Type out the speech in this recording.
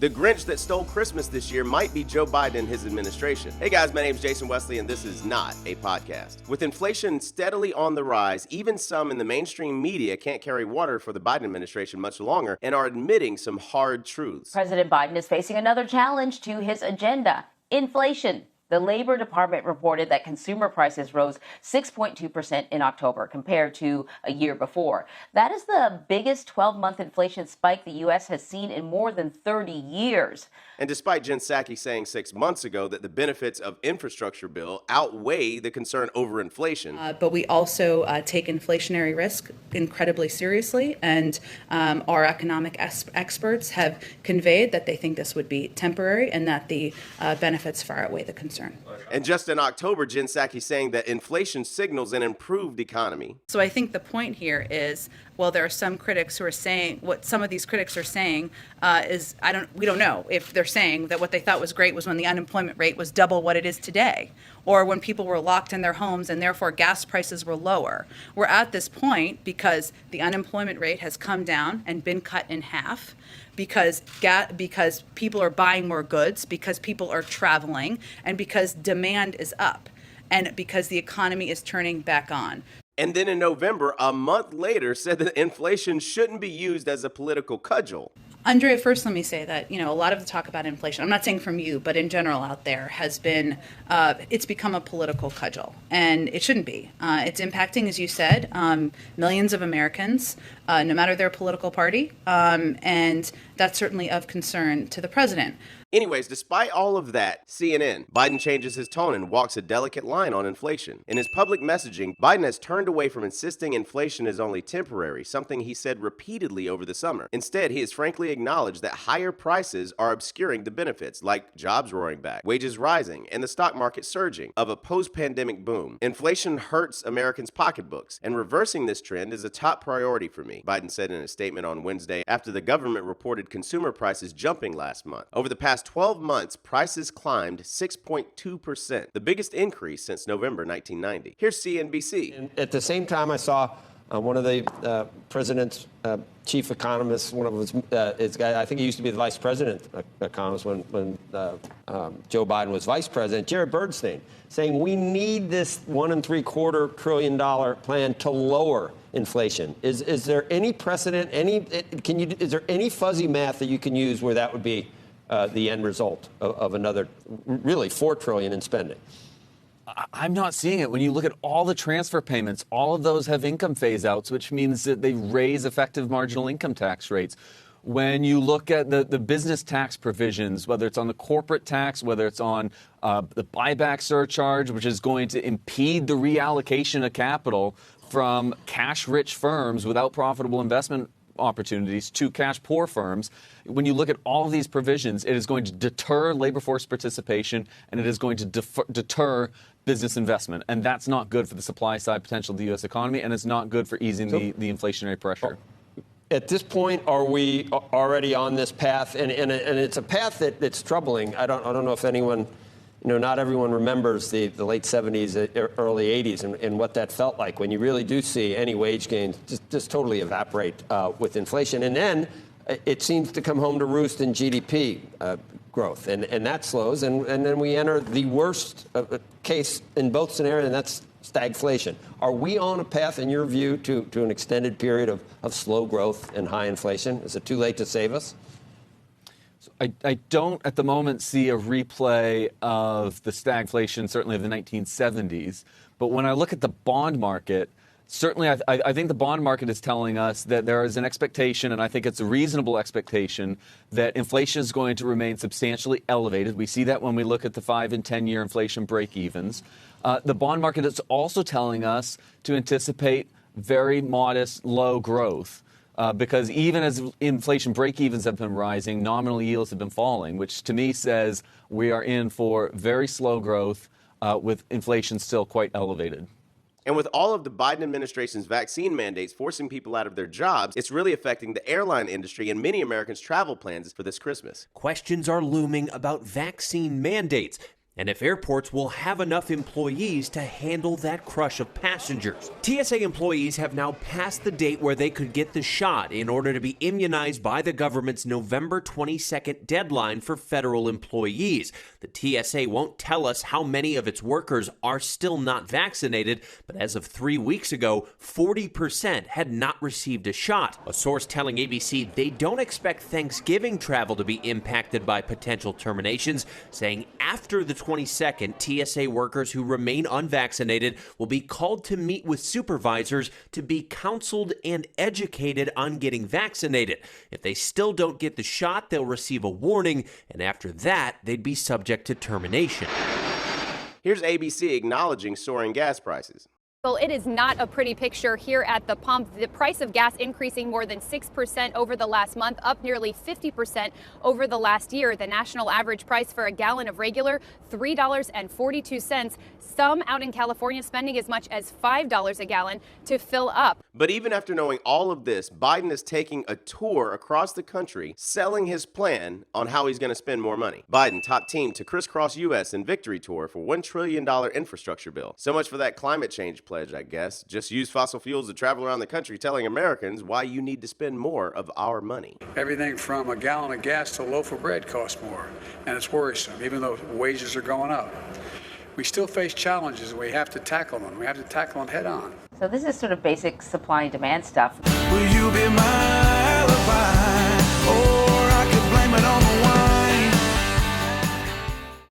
The Grinch that stole Christmas this year might be Joe Biden and his administration. Hey guys, my name's Jason Wesley, and this is not a podcast. With inflation steadily on the rise, even some in the mainstream media can't carry water for the Biden administration much longer and are admitting some hard truths. President Biden is facing another challenge to his agenda: inflation. The Labor Department reported that consumer prices rose 6.2% in October compared to a year before. That is the biggest 12-month inflation spike the U.S. has seen in more than 30 years. And despite Jen Psaki saying 6 months ago that the benefits of infrastructure bill outweigh the concern over inflation. But we also take inflationary risk incredibly seriously, and our economic experts have conveyed that they think this would be temporary and that the benefits far outweigh the concern. And just in October, Jen Psaki saying that inflation signals an improved economy. So I think the point here is, well, there are some critics who are saying what some of these critics are saying is we don't know if they're saying that what they thought was great was when the unemployment rate was double what it is today, or when people were locked in their homes and therefore gas prices were lower. We're at this point because the unemployment rate has come down and been cut in half, because people are buying more goods, because people are traveling, and because demand is up, and because the economy is turning back on. And then in November, a month later, said that inflation shouldn't be used as a political cudgel. Andrea, first let me say that, a lot of the talk about inflation, I'm not saying from you, but in general out there, has been, it's become a political cudgel, and it shouldn't be. It's impacting, as you said, millions of Americans, no matter their political party, and that's certainly of concern to the president. Anyways, despite all of that, CNN, Biden changes his tone and walks a delicate line on inflation. In his public messaging, Biden has turned away from insisting inflation is only temporary, something he said repeatedly over the summer. Instead, he has frankly acknowledged that higher prices are obscuring the benefits, like jobs roaring back, wages rising, and the stock market surging, of a post-pandemic boom. Inflation hurts Americans' pocketbooks, and reversing this trend is a top priority for me, Biden said in a statement on Wednesday after the government reported consumer prices jumping last month. Over the past 12 months, prices climbed 6.2%, the biggest increase since November 1990. Here's CNBC. And at the same time, I saw one of the president's chief economists, one of his guy, I think he used to be the vice president economist when Joe Biden was vice president, Jared Bernstein, saying we need this $1.75 trillion plan to lower inflation. Is there any precedent? Is there any fuzzy math that you can use where that would be the end result of another, really, $4 trillion in spending? I'm not seeing it. When you look at all the transfer payments, all of those have income phase outs, which means that they raise effective marginal income tax rates. When you look at the business tax provisions, whether it's on the corporate tax, whether it's on the buyback surcharge, which is going to impede the reallocation of capital from cash-rich firms without profitable investment opportunities to cash-poor firms. When you look at all of these provisions, it is going to deter labor force participation, and it is going to deter business investment. And that's not good for the supply side potential of the U.S. economy, and it's not good for easing the inflationary pressure. At this point, are we already on this path? And it's a path that's troubling. I don't know if anyone, not everyone remembers the late 70s, early 80s, and what that felt like when you really do see any wage gains just totally evaporate with inflation. And then it seems to come home to roost in GDP growth, and that slows. And then we enter the worst case in both scenarios, and that's stagflation. Are we on a path, in your view, to an extended period of slow growth and high inflation? Is it too late to save us? I don't at the moment see a replay of the stagflation, certainly of the 1970s. But when I look at the bond market, certainly I think the bond market is telling us that there is an expectation, and I think it's a reasonable expectation, that inflation is going to remain substantially elevated. We see that when we look at the 5- and 10-year inflation break-evens. The bond market is also telling us to anticipate very modest, low growth. Because even as inflation break-evens have been rising, nominal yields have been falling, which to me says we are in for very slow growth with inflation still quite elevated. And with all of the Biden administration's vaccine mandates forcing people out of their jobs, it's really affecting the airline industry and many Americans' travel plans for this Christmas. Questions are looming about vaccine mandates. and if airports will have enough employees to handle that crush of passengers. TSA employees have now passed the date where they could get the shot in order to be immunized by the government's November 22nd deadline for federal employees. The TSA won't tell us how many of its workers are still not vaccinated, but as of 3 weeks ago, 40% had not received a shot. A source telling ABC they don't expect Thanksgiving travel to be impacted by potential terminations, saying after the 22nd, TSA workers who remain unvaccinated will be called to meet with supervisors to be counseled and educated on getting vaccinated. If they still don't get the shot, they'll receive a warning, and after that, they'd be subject to termination. Here's ABC acknowledging soaring gas prices. Well, it is not a pretty picture here at the pump. The price of gas increasing more than 6% over the last month, up nearly 50% over the last year. The national average price for a gallon of regular, $3.42. Some out in California spending as much as $5 a gallon to fill up. But even after knowing all of this, Biden is taking a tour across the country, selling his plan on how he's going to spend more money. Biden top team to crisscross U.S. and victory tour for $1 trillion infrastructure bill. So much for that climate change pledge, I guess. Just use fossil fuels to travel around the country telling Americans why you need to spend more of our money. Everything from a gallon of gas to a loaf of bread costs more, and it's worrisome, even though wages are going up. We still face challenges, and we have to tackle them. We have to tackle them head on. So this is sort of basic supply and demand stuff. Will you be my alibi?